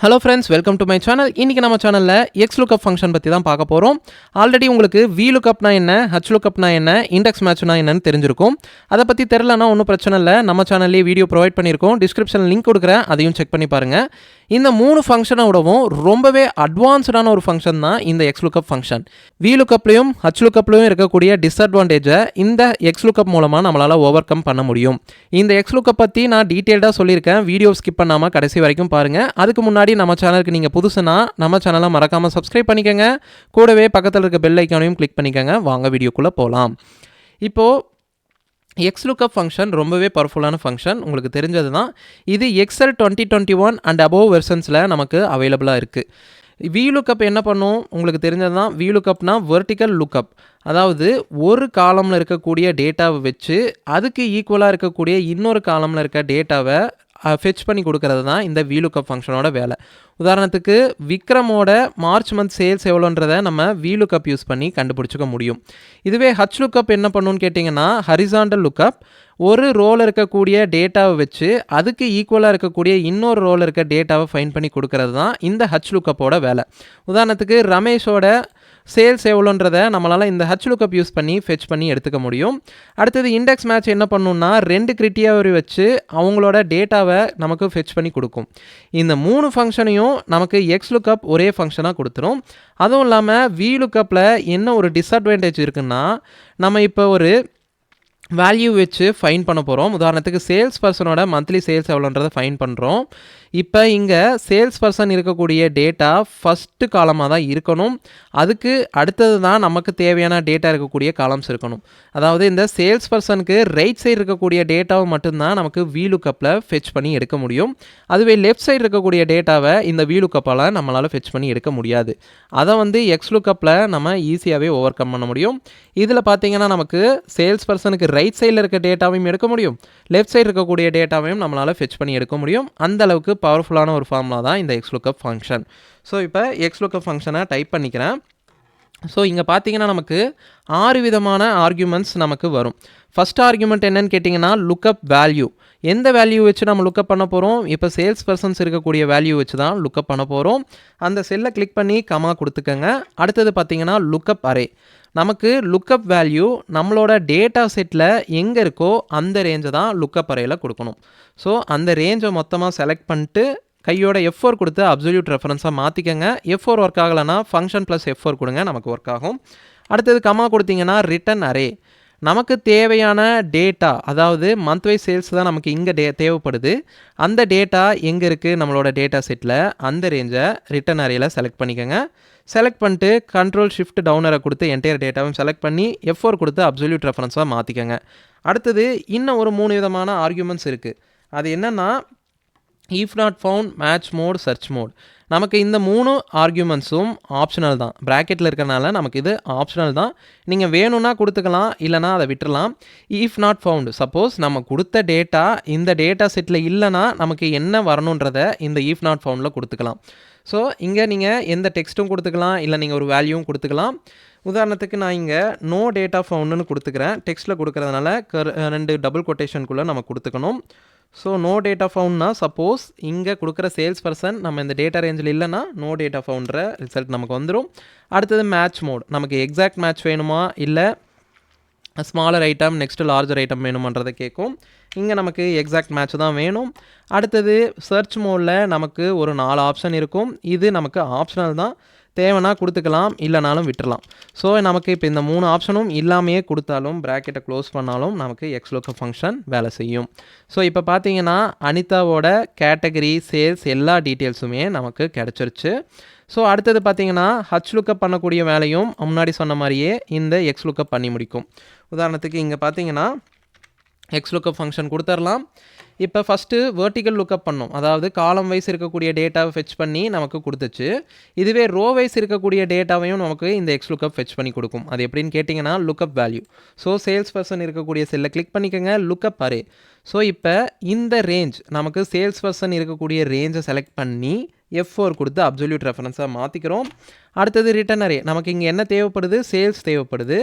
Hello friends, welcome to my channel. இன்றைக்கி நம்ம சேனலில் எக்ஸ் லுக்கப் ஃபங்க்ஷன் பற்றி தான் பார்க்க போகிறோம். ஆல்ரெடி உங்களுக்கு வி லுக்கப்னா என்ன, ஹச் லுக்கப்னா என்ன, இண்டெக்ஸ் மேட்ச்னா என்னன்னு தெரிஞ்சிருக்கும். அதை பற்றி தெரிலனா ஒன்றும் பிரச்சனை இல்லை, நம்ம சேனல்லேயே வீடியோ ப்ரொவைட் பண்ணியிருக்கோம். டிஸ்கிரிப்ஷனில் லிங்க் கொடுக்குறேன், அதையும் செக் பண்ணி பாருங்கள். இந்த 3 ஃபங்க்ஷனோடவும் ரொம்பவே அட்வான்ஸ்டான ஒரு ஃபங்க்ஷன் தான் இந்த எக்ஸ் லுக்கப் ஃபங்க்ஷன். வி லுக்கப்லையும் ஹச் லுக்கப்லையும் இருக்கக்கூடிய டிஸ்அட்வான்டேஜை இந்த எக்ஸ் லுக்கப் மூலமாக நம்மளால் ஓவர் கம் பண்ண முடியும். இந்த எக்ஸ் லுக்கப் பற்றி நான் டீட்டெயில்டாக சொல்லியிருக்கேன். வீடியோ ஸ்கிப் பண்ணாமல் கடைசி வரைக்கும் பாருங்கள். அதுக்கு முன்னாடி நம்ம சேனலுக்கு நீங்கள் புதுசுனா நம்ம சேனலை மறக்காமல் சப்ஸ்கிரைப் பண்ணிக்கோங்க. கூடவே பக்கத்தில் இருக்க பெல் ஐக்கானையும் கிளிக் பண்ணிக்கோங்க. வாங்க வீடியோக்குள்ளே போகலாம். இப்போது எக்ஸ் லுக்கப் ஃபங்க்ஷன் ரொம்பவே பவர்ஃபுல்லான ஃபங்க்ஷன், உங்களுக்கு தெரிஞ்சது தான். இது எக்ஸல் 2021 அண்ட் அபோவ் வெர்ஷன்ஸில் நமக்கு அவைலபிளாக இருக்குது. வி லுக்கப் என்ன பண்ணும், உங்களுக்கு தெரிஞ்சது தான். வி லுக்கப்னா வெர்டிக்கல் லுக்கப், அதாவது ஒரு காலமில் இருக்கக்கூடிய டேட்டாவை வச்சு அதுக்கு ஈக்குவலாக இருக்கக்கூடிய இன்னொரு காலமில் இருக்க டேட்டாவை ஃபெச் பண்ணி கொடுக்கறது தான் இந்த வி லுக்கப் ஃபங்க்ஷனோட வேலை. உதாரணத்துக்கு விக்ரமோட மார்ச் மந்த் சேல்ஸ் எவ்வளோன்றதை நம்ம வி லுக்கப் யூஸ் பண்ணி கண்டுபிடிச்சிக்க முடியும். இதுவே ஹச் லுக்கப் என்ன பண்ணுன்னு கேட்டிங்கன்னா, ஹரிசாண்டல் லுக்கப், ஒரு ரோல் இருக்கக்கூடிய டேட்டாவை வச்சு அதுக்கு ஈக்குவலாக இருக்கக்கூடிய இன்னொரு ரோல் இருக்க டேட்டாவை ஃபைண்ட் பண்ணி கொடுக்கறது தான் இந்த ஹச் லுக்கப்போட வேலை. உதாரணத்துக்கு ரமேஷோட சேல்ஸ் எவ்வளோன்றதை நம்மளால் இந்த ஹச் லுக்கப் யூஸ் பண்ணி ஃபெச் பண்ணி எடுத்துக்க முடியும். அடுத்தது இண்டெக்ஸ் மேட்ச் என்ன பண்ணுன்னா, 2 கிரிட்டீரியா வச்சு அவங்களோட டேட்டாவை நமக்கு ஃபெச் பண்ணி கொடுக்கும். இந்த 3 ஃபங்க்ஷனையும் நமக்கு எக்ஸ் லுக்கப் ஒரே ஃபங்க்ஷனாக கொடுத்துரும். அதுவும் இல்லாமல் வி லுக்கப்பில் என்ன ஒரு டிஸ்அட்வான்டேஜ் இருக்குன்னா, நம்ம இப்போ ஒரு வேல்யூ வச்சு ஃபைன் பண்ண போகிறோம். உதாரணத்துக்கு சேல்ஸ் பர்சனோட மந்த்லி சேல்ஸ் எவ்வளோன்றதை ஃபைன் பண்ணுறோம். இப்போ இங்கே சேல்ஸ் பர்சன் இருக்கக்கூடிய டேட்டா ஃபஸ்ட்டு காலமாக தான் இருக்கணும். அதுக்கு அடுத்தது தான் நமக்கு தேவையான டேட்டா இருக்கக்கூடிய காலம்ஸ் இருக்கணும். அதாவது இந்த சேல்ஸ் பர்சனுக்கு ரைட் சைடு இருக்கக்கூடிய டேட்டாவை மட்டும்தான் நமக்கு வி லுக்கப்பில் ஃபெச் பண்ணி எடுக்க முடியும். அதுவே லெஃப்ட் சைடு இருக்கக்கூடிய டேட்டாவை இந்த வி லுக்கப்பால் நம்மளால் ஃபெச் பண்ணி எடுக்க முடியாது. அதை எக்ஸ் லுக்கப்பில் நம்ம ஈஸியாகவே ஓவர் கம் பண்ண முடியும். இதில் பார்த்தீங்கன்னா நமக்கு சேல்ஸ் பர்சனுக்கு ரைட் சைடில் இருக்க டேட்டாவையும் எடுக்க முடியும், லெஃப்ட் சைடு இருக்கக்கூடிய டேட்டாவையும் நம்மளால் ஃபெச் பண்ணி எடுக்க முடியும். அந்த அளவுக்கு பவர்ஃபுல்லான ஒரு ஃபார்முலா தான் இந்த எக்ஸ் லுக்கப் ஃபங்க்ஷன். ஸோ இப்போ எக்ஸ் லுக்கப் ஃபங்க்ஷனை டைப் பண்ணிக்கிறேன். ஸோ இங்கே பார்த்தீங்கன்னா நமக்கு 6 விதமான ஆர்குமெண்ட்ஸ் நமக்கு வரும். ஃபஸ்ட் ஆர்குமெண்ட் என்னன்னு கேட்டிங்கன்னா, லுக்கப் வேல்யூ. எந்த வேல்யூ வச்சு நம்ம லுக்கப் பண்ண போகிறோம்? இப்போ சேல்ஸ் பர்சன்ஸ் இருக்கக்கூடிய வேல்யூ வச்சு தான் லுக்கப் பண்ண போகிறோம். அந்த செல்லை கிளிக் பண்ணி கமா கொடுத்துக்கங்க. அடுத்தது பார்த்தீங்கன்னா லுக்கப் அரே. நமக்கு லுக்கப் வேல்யூ நம்மளோட டேட்டா செட்டில் எங்கே இருக்கோ அந்த ரேஞ்சை தான் லுக்கப் அரேயில் கொடுக்கணும். ஸோ அந்த ரேஞ்சை மொத்தமாக செலக்ட் பண்ணிட்டு கையோட F4 கொடுத்து அப்சல்யூட் ரெஃபரன்ஸாக மாற்றிக்கங்க. F4 ஒர்க் ஆகலைன்னா ஃபங்க்ஷன் ப்ளஸ் F4 கொடுங்க, நமக்கு ஒர்க் ஆகும். அடுத்தது கமா கொடுத்தீங்கன்னா ரிட்டன் அரே. நமக்கு தேவையான டேட்டா, அதாவது மந்த் வைஸ் சேல்ஸ் தான் நமக்கு இங்கே தேவைப்படுது. அந்த டேட்டா எங்கே இருக்குது நம்மளோட டேட்டா செட்டில், அந்த ரேஞ்சை ரிட்டன் அரேயில் செலக்ட் பண்ணிக்கோங்க. செலக்ட் பண்ணிட்டு கண்ட்ரோல் ஷிஃப்ட் டவுனரை கொடுத்து என்டையர் டேட்டாவும் செலக்ட் பண்ணி F4 கொடுத்து அப்சல்யூட் ரெஃபரன்ஸாக மாற்றிக்கோங்க. அடுத்தது இன்னும் ஒரு 3 விதமான ஆர்குமெண்ட்ஸ் இருக்குது. அது என்னென்னா, if not found, match mode, search mode. நமக்கு இந்த 3 ஆர்குமெண்ட்ஸும் ஆப்ஷனல் தான். ப்ராக்கெட்டில் இருக்கிறனால நமக்கு இது ஆப்ஷனல் தான். நீங்கள் வேணும்னா கொடுத்துக்கலாம், இல்லைனா அதை விட்டுறலாம். இஃப் நாட் ஃபவுண்ட், சப்போஸ் நம்ம கொடுத்த டேட்டா இந்த டேட்டா செட்டில் இல்லைனா நமக்கு என்ன வரணுன்றதை இந்த இஃப் நாட் ஃபவுண்டில் கொடுத்துக்கலாம். ஸோ இங்கே நீங்கள் எந்த டெக்ஸ்ட்டும் கொடுத்துக்கலாம், இல்லை நீங்கள் ஒரு வேல்யூவும் கொடுத்துக்கலாம். உதாரணத்துக்கு நான் இங்கே நோ டேட்டா ஃபவுண்டுன்னு கொடுத்துக்கிறேன். டெக்ஸ்ட்டில் கொடுக்குறதுனால 2 டபுள் கொட்டேஷனுக்குள்ளே நம்ம கொடுத்துக்கணும். ஸோ நோ டேட்டா ஃபவுண்ட்னா, சப்போஸ் இங்கே கொடுக்குற சேல்ஸ் பர்சன் நம்ம இந்த டேட்டா ரேஞ்சில் இல்லைனா நோ டேட்டா ஃபவுண்ட்ற ரிசல்ட் நமக்கு வந்துடும். அடுத்தது மேட்ச் மோட். நமக்கு எக்ஸாக்ட் மேட்ச் வேணுமா, இல்லை smaller item next larger item வேணுமன்றதை கேட்கும். இங்கே நமக்கு எக்ஸாக்ட் மேட்ச் தான் வேணும். அடுத்தது சர்ச் மோடில் நமக்கு ஒரு 4 ஆப்ஷன் இருக்கும். இது நமக்கு ஆப்ஷனல் தான், தேவைன்னா கொடுத்துக்கலாம், இல்லைனாலும் விட்டுறலாம். ஸோ நமக்கு இப்போ இந்த 3 ஆப்ஷனும் இல்லாமையே கொடுத்தாலும், ப்ராக்கெட்டை க்ளோஸ் பண்ணாலும் நமக்கு எக்ஸ் லுக்கப் ஃபங்க்ஷன் வேலை செய்யும். ஸோ இப்போ பார்த்தீங்கன்னா அனிதாவோட கேட்டகரி, சேல்ஸ் எல்லா டீட்டெயில்ஸுமே நமக்கு கிடச்சிருச்சு. ஸோ அடுத்தது பார்த்தீங்கன்னா ஹச் லுக்கப் பண்ணக்கூடிய வேலையும் முன்னாடி சொன்ன மாதிரியே இந்த எக்ஸ் லுக்கப் பண்ணி முடிக்கும். உதாரணத்துக்கு இங்கே பார்த்தீங்கன்னா எக்ஸ் லுக்கப் ஃபங்க்ஷன் கொடுத்துடலாம். இப்போ ஃபஸ்ட்டு வெர்டிக்கல் லுக்கப் பண்ணோம், அதாவது காலம் வைஸ் இருக்கக்கூடிய டேட்டாவை ஃபெச் பண்ணி நமக்கு கொடுத்துச்சு. இதுவே ரோ வைஸ் இருக்கக்கூடிய டேட்டாவையும் நமக்கு இந்த எக்ஸ் லுக்கப் ஃபெச் பண்ணி கொடுக்கும். அது எப்படின்னு கேட்டிங்கன்னா, lookup value. So sales person இருக்கக்கூடிய செல்லை கிளிக் பண்ணிக்கோங்க, லுக்கப் அரே. ஸோ இப்போ இந்த ரேஞ்ச் நமக்கு சேல்ஸ் பர்சன் இருக்கக்கூடிய ரேஞ்சை செலக்ட் பண்ணி F4 கொடுத்து அப்சல்யூட் ரெஃபரன்ஸாக மாற்றிக்கிறோம். அடுத்தது ரிட்டன் அரே. நமக்கு இங்கே என்ன தேவைப்படுது, சேல்ஸ் தேவைப்படுது.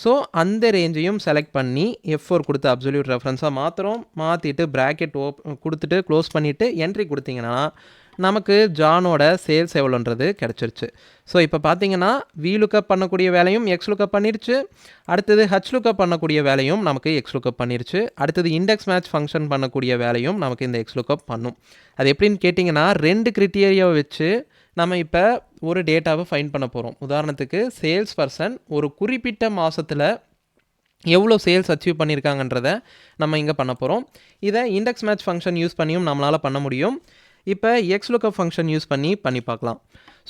ஸோ அந்த ரேஞ்சையும் செலக்ட் பண்ணி F4 கொடுத்து அப்சல்யூட் ரெஃபரன்ஸாக மாற்றுறோம். மாற்றிட்டு ப்ராக்கெட் கொடுத்துட்டு க்ளோஸ் பண்ணிவிட்டு என்ட்ரி கொடுத்தீங்கன்னா நமக்கு ஜானோட சேல்ஸ் எவ்வளோன்றது கிடச்சிருச்சு. ஸோ இப்போ பார்த்தீங்கன்னா VLOOKUP பண்ணக்கூடிய வேலையும் XLOOKUP பண்ணிருச்சு. அடுத்தது HLOOKUP பண்ணக்கூடிய வேலையும் நமக்கு XLOOKUP பண்ணிருச்சு. அடுத்தது இண்டெக்ஸ் மேட்ச் ஃபங்க்ஷன் பண்ணக்கூடிய வேலையும் நமக்கு இந்த XLOOKUP பண்ணும். அது எப்படின்னு கேட்டிங்கன்னா 2 கிரிட்டீரியாவை வச்சு நம்ம இப்போ ஒரு டேட்டாவை ஃபைண்ட் பண்ண போகிறோம். உதாரணத்துக்கு சேல்ஸ் பர்சன் ஒரு குறிப்பிட்ட மாதத்தில் எவ்வளோ சேல்ஸ் அச்சீவ் பண்ணியிருக்காங்கன்றதை நம்ம இங்கே பண்ண போகிறோம். இதை இண்டெக்ஸ் மேட்ச் ஃபங்க்ஷன் யூஸ் பண்ணியும் நம்மளால் பண்ண முடியும். இப்போ XLOOKUP ஃபங்க்ஷன் யூஸ் பண்ணி பார்க்கலாம்.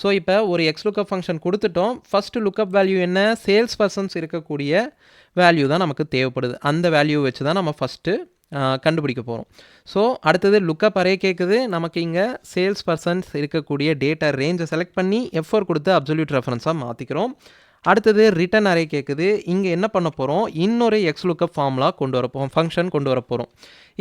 ஸோ இப்போ ஒரு XLOOKUP ஃபங்க்ஷன் கொடுத்துட்டோம். ஃபஸ்ட்டு லுக்கப் வேல்யூ என்ன, சேல்ஸ் பர்சன்ஸ் இருக்கக்கூடிய வேல்யூ தான் நமக்கு தேவைப்படுது. அந்த வேல்யூ வச்சு தான் நம்ம ஃபஸ்ட்டு கண்டுபிடிக்க போகிறோம். ஸோ அடுத்தது லுக்கப் அரே கேட்குது. நமக்கு இங்கே சேல்ஸ் பர்சன்ஸ் இருக்கக்கூடிய டேட்டா ரேஞ்சை செலக்ட் பண்ணி F4 கொடுத்து அப்சல்யூட் ரெஃபரன்ஸாக மாற்றிக்கிறோம். அடுத்தது ரிட்டர்ன் அரே கேட்குது. இங்கே என்ன பண்ண போகிறோம், இன்னொரு XLOOKUP ஃபார்முலா கொண்டு வரப்போம், ஃபங்க்ஷன் கொண்டு வர போகிறோம்.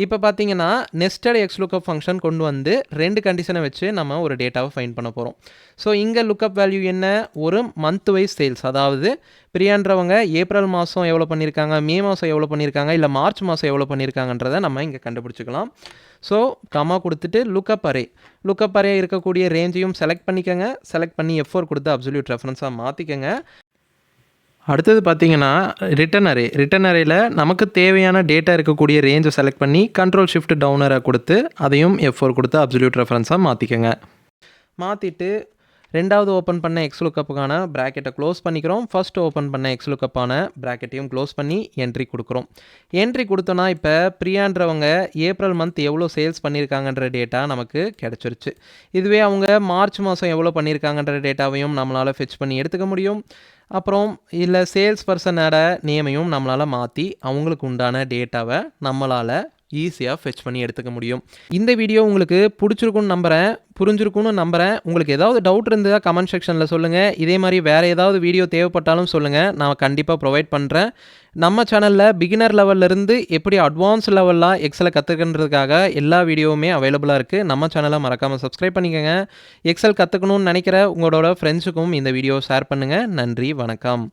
இப்போ பார்த்தீங்கன்னா நெஸ்டட் XLOOKUP ஃபங்க்ஷன் கொண்டு வந்து 2 கண்டிஷனை வச்சு நம்ம ஒரு டேட்டாவை ஃபைண்ட் பண்ண போகிறோம். ஸோ இங்கே லுக்கப் வேல்யூ என்ன, ஒரு மந்த் வைஸ் சேல்ஸ், அதாவது பிரியான்றவங்க ஏப்ரல் மாதம் எவ்வளோ பண்ணியிருக்காங்க, மே மாதம் எவ்வளோ பண்ணியிருக்காங்க, இல்லை மார்ச் மாதம் எவ்வளோ பண்ணியிருக்காங்கன்றதை நம்ம இங்கே கண்டுபிடிச்சிக்கலாம். ஸோ கமா கொடுத்துட்டு லுக்கப் அரே இருக்கக்கூடிய ரேஞ்சையும் செலக்ட் பண்ணிக்கோங்க. செலக்ட் பண்ணி F4 கொடுத்து அப்சல்யூட் ரெஃபரன்ஸாக மாற்றிக்கோங்க. அடுத்தது பார்த்தீங்கன்னா ரிட்டர்ன் அரேயில் நமக்கு தேவையான டேட்டா இருக்கக்கூடிய ரேஞ்சை செலக்ட் பண்ணி Ctrl+Shift டவுனரை கொடுத்து அதையும் F4 கொடுத்து அப்சல்யூட் ரெஃபரன்ஸாக மாற்றிக்கோங்க. மாற்றிட்டு ரெண்டாவது ஓப்பன் பண்ண XLOOKUPக்கான ப்ராக்கெட்டை க்ளோஸ் பண்ணிக்கிறோம். ஃபர்ஸ்ட் ஓப்பன் பண்ண XLOOKUPஆன ப்ராக்கெட்டையும் க்ளோஸ் பண்ணி என்ட்ரி கொடுக்குறோம். என்ட்ரி கொடுத்தோன்னா இப்போ பிரியான்றவங்க ஏப்ரல் மந்த் எவ்வளோ சேல்ஸ் பண்ணியிருக்காங்கன்ற டேட்டா நமக்கு கிடச்சிருச்சு. இதுவே அவங்க மார்ச் மாதம் எவ்வளோ பண்ணியிருக்காங்கன்ற டேட்டாவையும் நம்மளால் ஃபெச் பண்ணி எடுத்துக்க முடியும். அப்புறம் இல்லை சேல்ஸ் பர்சனோட நேமையும் நம்மளால் மாற்றி அவங்களுக்கு உண்டான டேட்டாவை நம்மளால் ஈஸியாக ஃபெச் பண்ணி எடுத்துக்க முடியும். இந்த வீடியோ உங்களுக்கு பிடிச்சிருக்குன்னு நம்புகிறேன், புரிஞ்சிருக்குன்னு நம்புகிறேன். உங்களுக்கு ஏதாவது டவுட் இருந்தால் கமெண்ட் செக்ஷனில் சொல்லுங்கள். இதே மாதிரி வேறு ஏதாவது வீடியோ தேவைப்பட்டாலும் சொல்லுங்கள், நான் கண்டிப்பாக ப்ரொவைட் பண்ணுறேன். நம்ம சேனலில் பிகினர் லெவல்லேருந்து எப்படி அட்வான்ஸ் லெவல்லாம் எக்ஸலை கற்றுக்கிறதுக்காக எல்லா வீடியோவுமே அவைலபிளாக இருக்குது. நம்ம சேனலை மறக்காமல் சப்ஸ்கிரைப் பண்ணிக்கோங்க. எக்ஸல் கற்றுக்கணும்னு நினைக்கிற உங்களோட ஃப்ரெண்ட்ஸுக்கும் இந்த வீடியோ ஷேர் பண்ணுங்கள். நன்றி, வணக்கம்.